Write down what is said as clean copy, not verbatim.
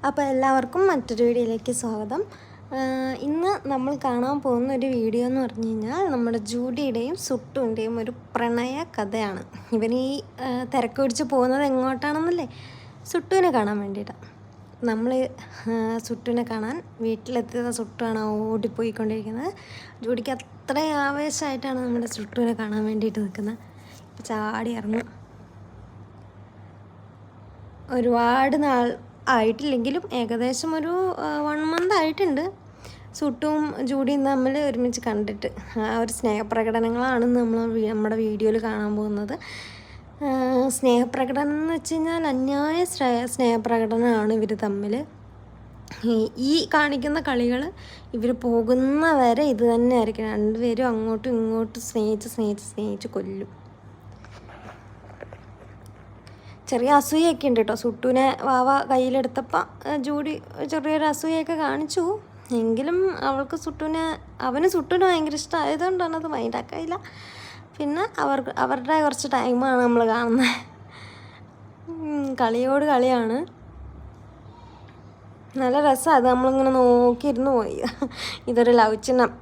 അപ്പോൾ എല്ലാവർക്കും മറ്റൊരു വീഡിയോയിലേക്ക് സ്വാഗതം. ഇന്ന് നമ്മൾ കാണാൻ പോകുന്ന ഒരു വീഡിയോ എന്ന് പറഞ്ഞു കഴിഞ്ഞാൽ നമ്മുടെ ജൂഡിയുടെയും സുട്ടുവിൻ്റെയും ഒരു പ്രണയ കഥയാണ്. ഇവനീ തിരക്ക് പിടിച്ച് പോകുന്നത് എങ്ങോട്ടാണെന്നല്ലേ? സുട്ടുവിനെ കാണാൻ വേണ്ടിയിട്ടാണ്. നമ്മൾ സുട്ടുവിനെ കാണാൻ വീട്ടിലെത്തിയത് സുട്ടുവാണ് ഓടിപ്പോയിക്കൊണ്ടിരിക്കുന്നത്. ജൂഡിക്ക് അത്ര ആവേശമായിട്ടാണ് നമ്മുടെ സുട്ടുവിനെ കാണാൻ വേണ്ടിയിട്ട് നിൽക്കുന്നത്. ചാടി ഇറങ്ങും. ഒരുപാട് നാൾ ആയിട്ടില്ലെങ്കിലും ഏകദേശം ഒരു 1 month ആയിട്ടുണ്ട് സുട്ടും ജൂഡിയും തമ്മിൽ ഒരുമിച്ച് കണ്ടിട്ട്. ആ ഒരു സ്നേഹപ്രകടനങ്ങളാണ് നമ്മുടെ വീഡിയോയിൽ കാണാൻ പോകുന്നത്. സ്നേഹപ്രകടനം എന്ന് വെച്ച് കഴിഞ്ഞാൽ അന്യായ സ്നേഹപ്രകടനമാണ് ഇവർ തമ്മിൽ. ഈ കാണിക്കുന്ന കളികൾ ഇവർ പോകുന്ന വരെ ഇത് തന്നെ ആയിരിക്കും. രണ്ടുപേരും അങ്ങോട്ടും ഇങ്ങോട്ടും സ്നേഹിച്ച് കൊല്ലും. ചെറിയ അസൂയൊക്കെ ഉണ്ട് കേട്ടോ. സുട്ടുവിനെ വാവ കയ്യിലെടുത്തപ്പോൾ ജൂഡി ചെറിയൊരു അസൂയൊക്കെ കാണിച്ചു. എങ്കിലും അവന് സുട്ടുവിനെ ഭയങ്കര ഇഷ്ടമായതുകൊണ്ടാണ് അത് മൈൻഡാക്കായില്ല. പിന്നെ അവരുടെ കുറച്ച് ടൈമാണ് നമ്മൾ കാണുന്നത്. കളിയോട് കളിയാണ്. നല്ല രസമാണ്. അത് നമ്മളിങ്ങനെ നോക്കിയിരുന്നു പോയി. ഇതൊരു ലവ് ചിഹ്നം